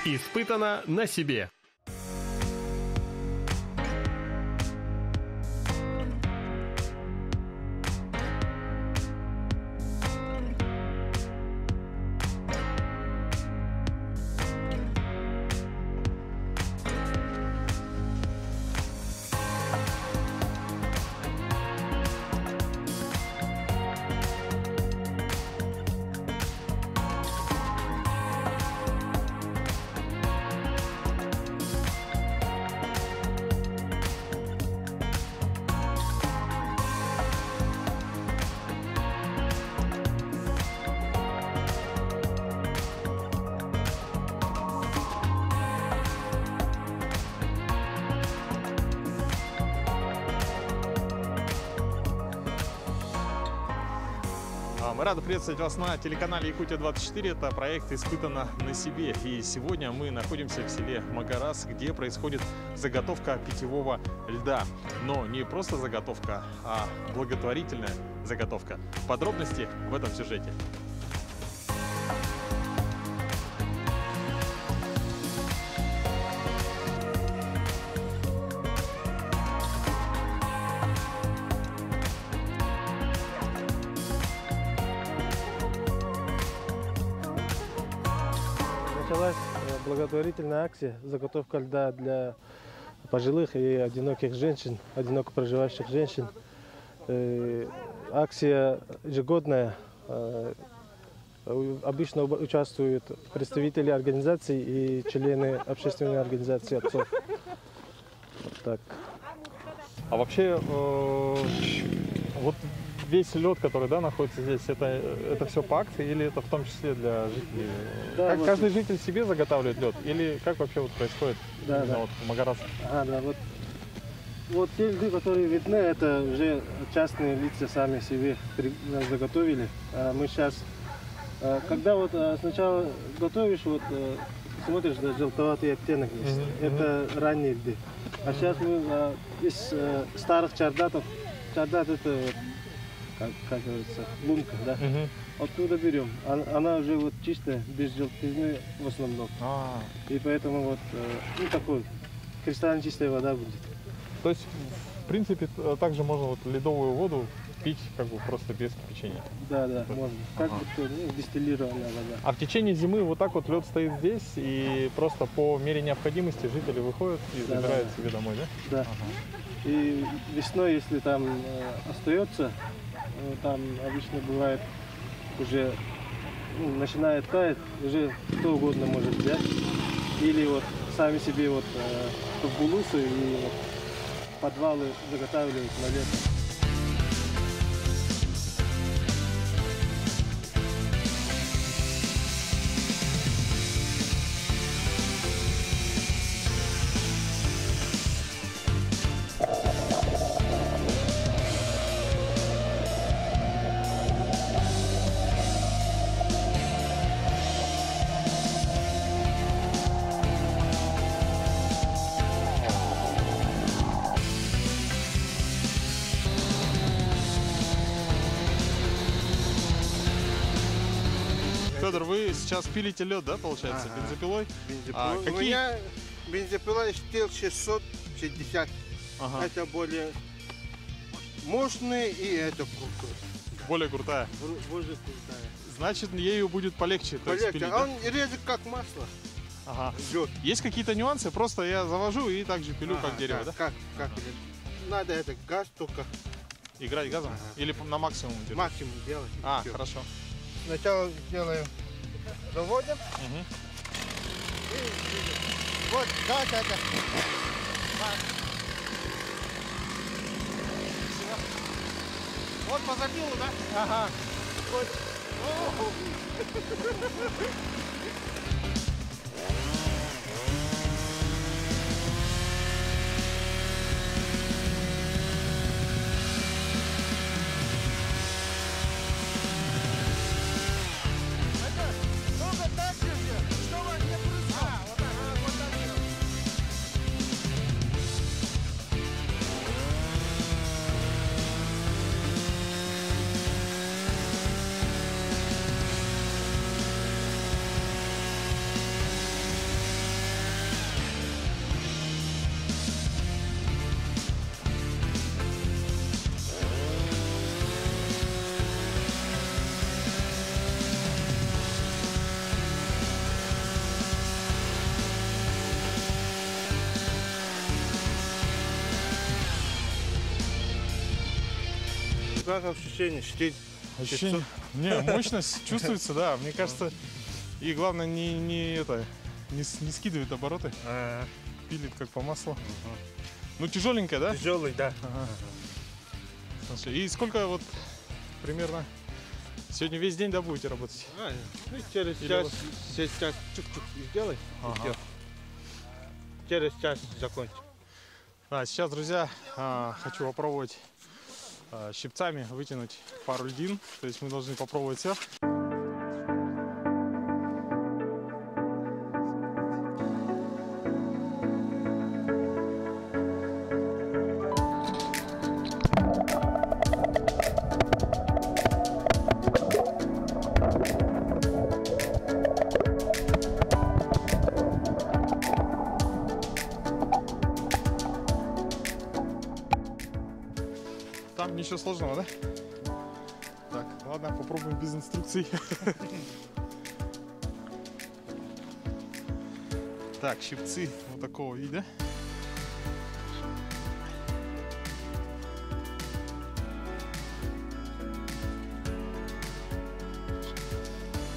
Испытано на себе. Мы рады приветствовать вас на телеканале Якутия-24. Это проект «Испытано на себе». И сегодня мы находимся в селе Магарас, где происходит заготовка питьевого льда. Но не просто заготовка, а благотворительная заготовка. Подробности в этом сюжете. Началась благотворительная акция «Заготовка льда» для пожилых и одиноких женщин, одиноко проживающих женщин. Акция ежегодная. Обычно участвуют представители организаций и члены общественной организации отцов. Вот так. А вообще, вот весь лед, который находится здесь, это все по акции или это в том числе для жителей? Да, как вот. Каждый житель себе заготавливает лед? Или как вообще вот происходит вот в Магарасе? Вот те льды, которые видны, это уже частные лица сами себе заготовили. А мы сейчас, когда вот сначала готовишь, смотришь, желтоватый оттенок есть. Это ранние льды. А сейчас мы из старых чардатов, чардат это как говорится, лунка, да? Оттуда берем. Она уже вот чистая, без желтизны в основном. И поэтому такой кристально чистая вода будет. То есть, в принципе, также можно ледовую воду пить просто без кипячения? Да, можно. Как дистиллированная вода. А в течение зимы вот так вот лед стоит здесь, и просто по мере необходимости жители выходят и забирают себе домой, да? Да. И весной, если там остается, там обычно бывает уже начинает таять, уже кто угодно может взять. Или сами себе в булусы и подвалы заготавливают на лето. Федор, вы сейчас пилите лед, да, получается, бензопилой? Бензопилой. У меня бензопила стил 660. Это более мощный и это крутой. Более крутая? Более крутая. Значит, ею будет полегче. Полегче. Пилить, он режет как масло. Лед. Есть какие-то нюансы? Просто я завожу и также пилю как дерево, да? Как надо газ только. Играть газом? Или на максимум держать? Максимум делать. Хорошо. Сначала сделаем, заводим. И вот как это. Вот по запилу, да? Вот. как ощущение? Штиль. Ощущение. Не, мощность чувствуется, да. Мне кажется, и главное не скидывает обороты. Пилит как по маслу. Ну, тяжеленькая, да? Тяжелый, да. Ага. Слушай, и сколько вот примерно сегодня весь день, да, будете работать? Ну, через Или час, вот- 6 час чук-чук сделай. и Ага. всё. Через час закончим. Сейчас, друзья, хочу попробовать щипцами вытянуть пару льдин. То есть мы должны попробовать все. Там ничего сложного, да? Так, ладно, попробуем без инструкций. Так, щипцы вот такого вида.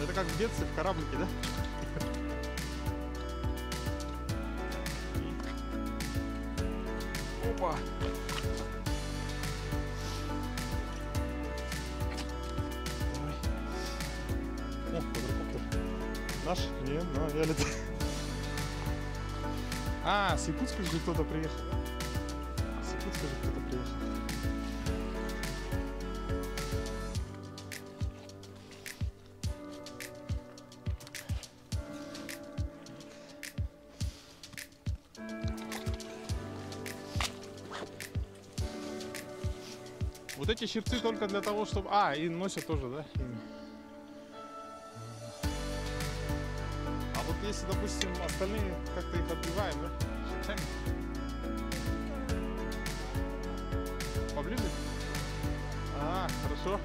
Это как в детстве в кораблике, да? Опа! О, квадрокоптер. Наш? Нет, но я летаю. С Якутска же кто-то приехал. С Якутска же кто-то приехал. Вот эти щипцы только для того, чтобы... и носят тоже, да? ими? А вот если, допустим, остальные как-то их отбиваем, да? Щипцами? Поближе? Хорошо.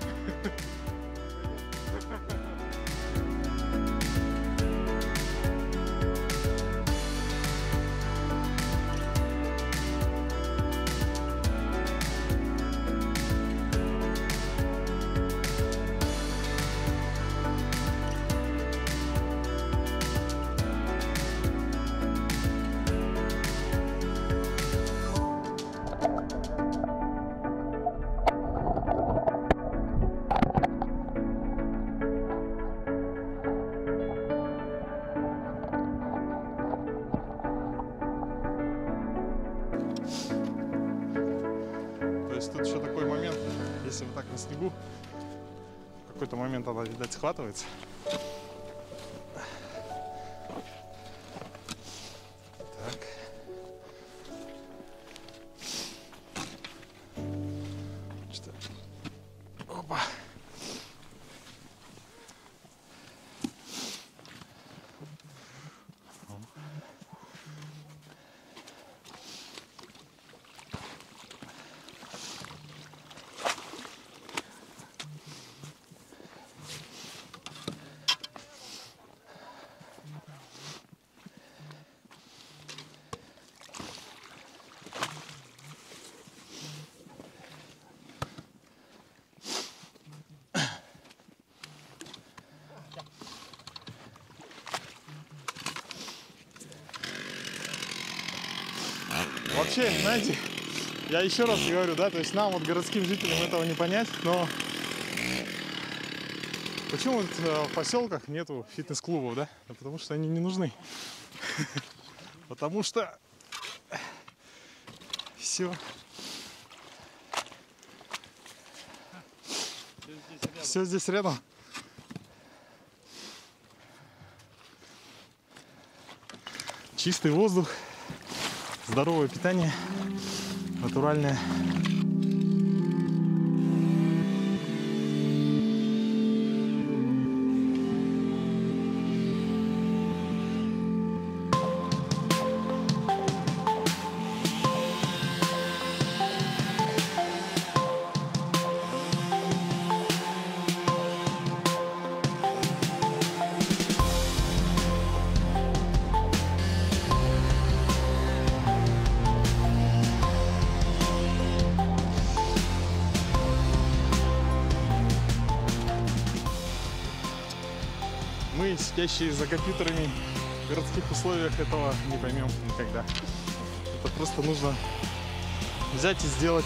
То есть тут еще такой момент, если вот так на снегу, в какой-то момент она, видать, схватывается. Так. Что? Опа. Вообще, знаете, я еще раз говорю, да, то есть нам, вот городским жителям, этого не понять, но почему вот в поселках нету фитнес-клубов, да? Да потому что они не нужны. Потому что все здесь рядом. Чистый воздух, здоровое питание, натуральное. мы, сидящие за компьютерами в городских условиях, этого не поймем никогда. Это просто нужно взять и сделать.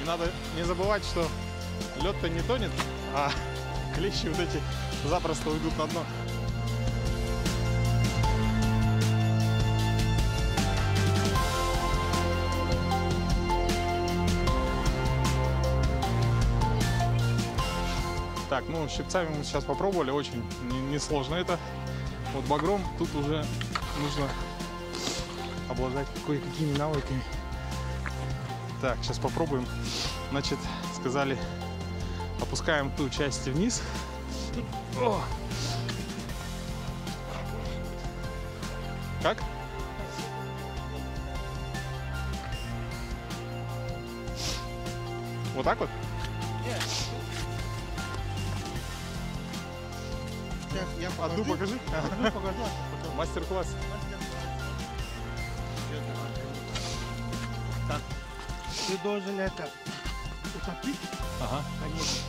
И надо не забывать, что лед-то не тонет, а клещи вот эти запросто уйдут на дно. Так, ну щипцами мы сейчас попробовали, очень несложно это. Вот багром тут уже нужно обладать кое-какими навыками. Так, сейчас попробуем. Значит, сказали, опускаем ту часть вниз. О! Как? Вот так вот? Сейчас я Одну покажи. Одну покажу. Мастер-класс. Так. Ты должен это утопить, Ага. конечно.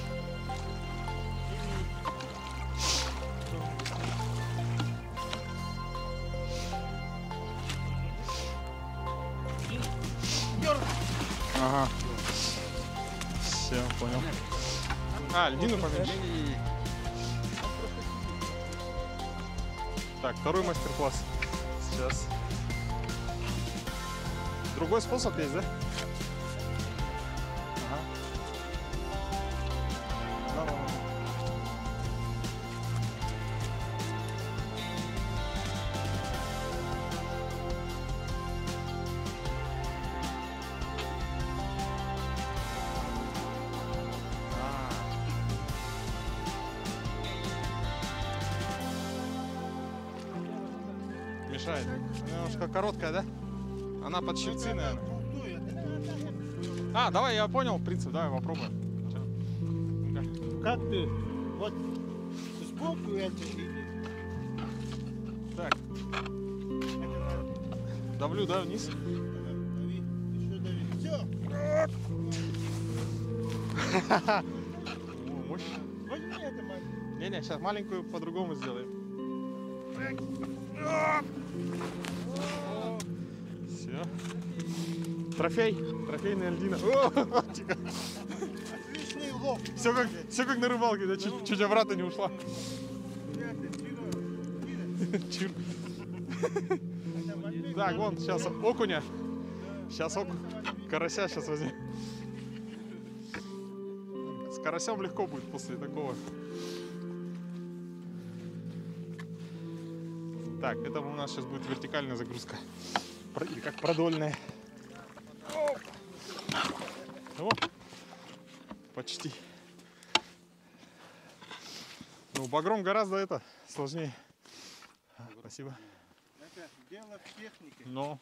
Ага. Все, понял. А, льдину поменьше. Так, второй мастер-класс. Сейчас. Другой способ есть, да? Ага. Да-да-да. Мешает. Немножко короткая, да? Она под щипцы, наверное. А, давай, я понял принцип, давай попробуем. Как ты? Вот сбоку это или... Так, давлю, да, вниз. Дави, еще дави. Все. О, мощно. Возьми это, мать. Не-не, сейчас маленькую по-другому сделаем. Все. Трофей. Трофейная льдина. Отличный улов. Все как на рыбалке, да? Чуть обратно не ушла. Чир. Так, вон, сейчас окуня. Сейчас карася сейчас возьмем. С карасем легко будет после такого. Так, это у нас сейчас будет вертикальная загрузка. Или как продольная. О, почти. Ну, багром гораздо это сложнее. Спасибо. Это дело в технике. Но.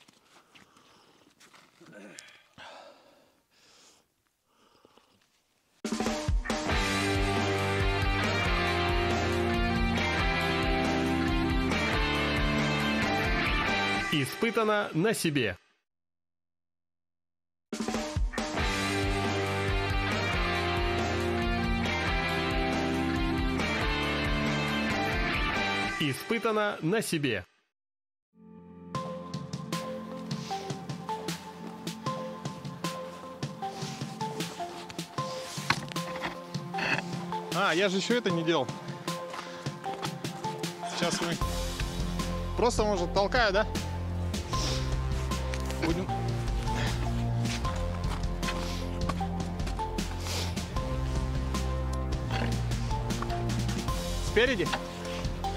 Испытано на себе. Испытано на себе. А, я же еще это не делал. Сейчас мы просто, может, толкаю, да? Будем. Спереди.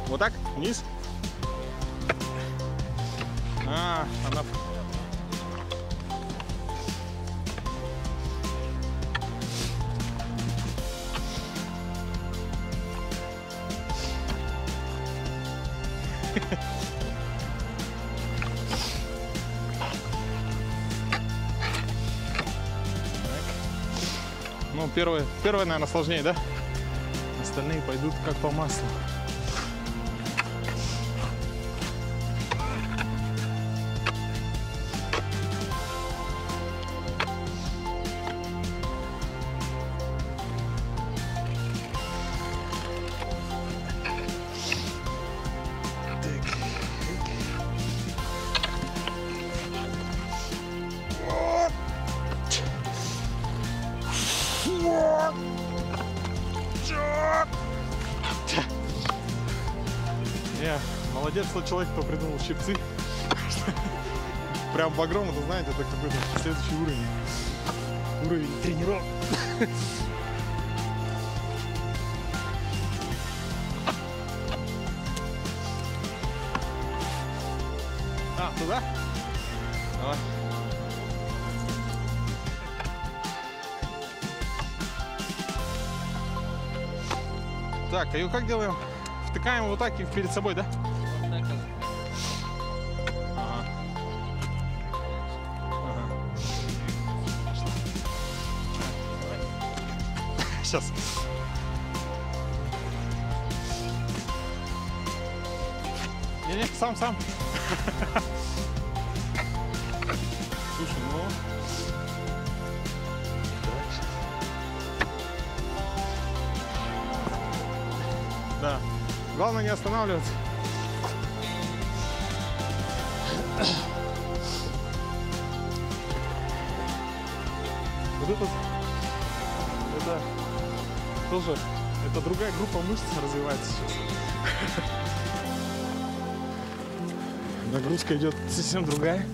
Вот так, вниз. А, она... Ну, первое, наверное, сложнее, да? Остальные пойдут как по маслу. Молодец, что человек, кто придумал щипцы. Прям багром, это, знаете, это какой-то следующий уровень. Уровень тренировок. А, туда? Давай. Так, а его как делаем? Втыкаем вот так и перед собой, да? Ага. Ага. Сейчас. Не-не, сам. Слушай, ну... Да. Главное не останавливаться. Вот это тоже, это другая группа мышц развивается сейчас. Нагрузка идет совсем другая.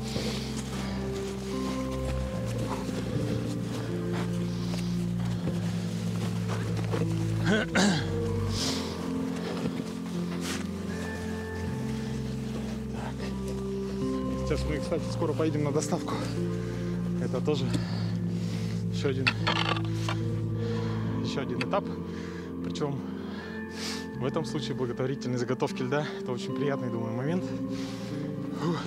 Сейчас мы, кстати, скоро поедем на доставку. Это тоже еще один этап. Причем в этом случае благотворительной заготовки льда. Это очень приятный, думаю, момент. Фух.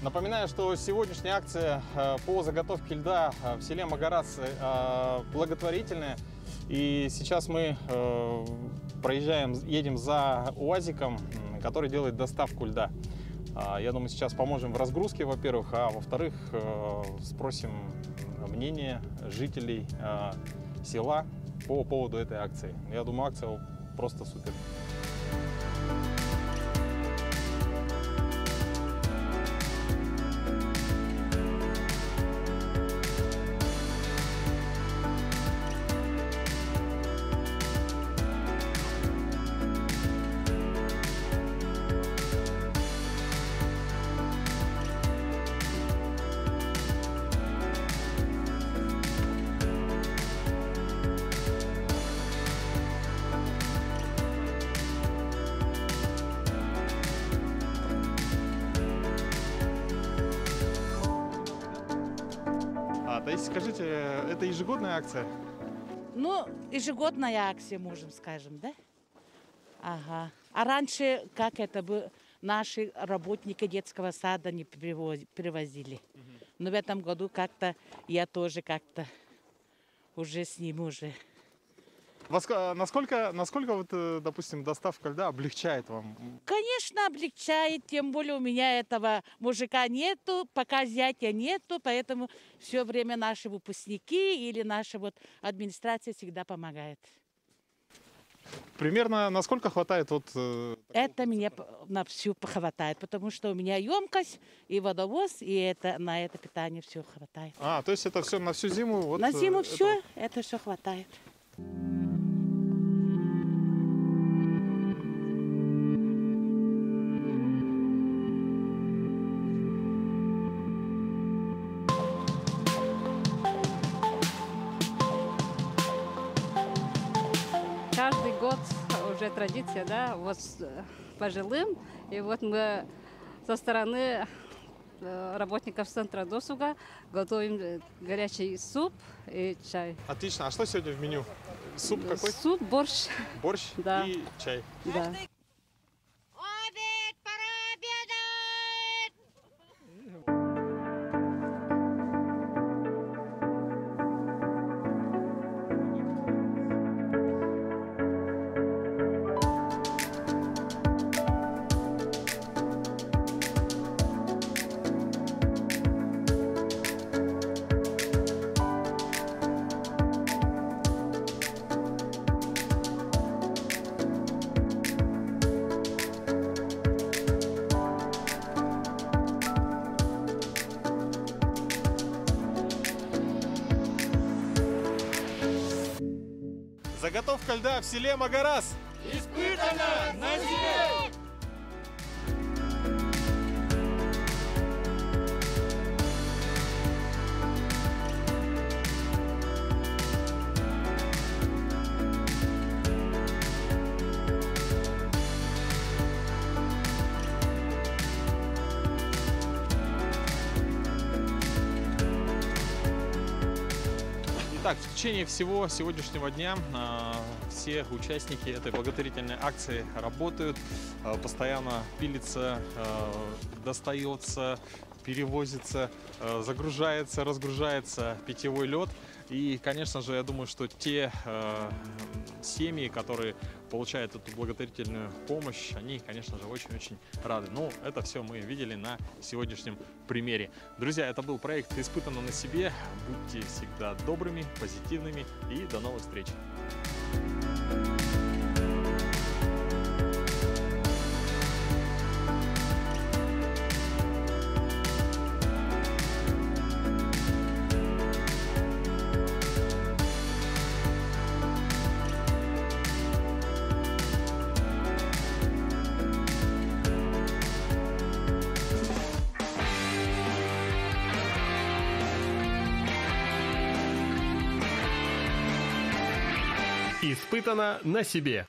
Напоминаю, что сегодняшняя акция по заготовке льда в селе Магарас благотворительная. И сейчас мы едем за УАЗиком, который делает доставку льда. Я думаю, сейчас поможем в разгрузке, во-первых, а во-вторых, спросим мнение жителей села по поводу этой акции. Я думаю, акция просто супер. Таисия, скажите, это ежегодная акция? Ну, ежегодная акция, можем скажем, да? Ага. А раньше, как это было, наши работники детского сада не привозили. Но в этом году как-то я тоже как-то уже с ним уже. Насколько вот, допустим, доставка льда облегчает вам? Конечно, облегчает, тем более у меня этого мужика нету, пока зятя нету, поэтому все время наши выпускники или наша вот администрация всегда помогает. Примерно насколько хватает вот? Это мне на всю хватает, потому что у меня емкость и водовоз, и на это питание все хватает. А, то есть это все на всю зиму? Вот, на зиму все, это все хватает. уже традиция, да, вот пожилым. И вот мы со стороны работников центра досуга готовим горячий суп и чай. Отлично. А что сегодня в меню? Суп какой? Суп, борщ. Борщ Да. и чай. Да. Заготовка льда в селе Магарас. Испытано на себе! Итак, в течение всего сегодняшнего дня все участники этой благотворительной акции работают, постоянно пилится, достается, перевозится, загружается, разгружается питьевой лед. И, конечно же, я думаю, что те семьи, которые получают эту благотворительную помощь, они, конечно же, очень-очень рады. Ну, это все мы видели на сегодняшнем примере. Друзья, это был проект «Испытано на себе». Будьте всегда добрыми, позитивными и до новых встреч! Испытано на себе.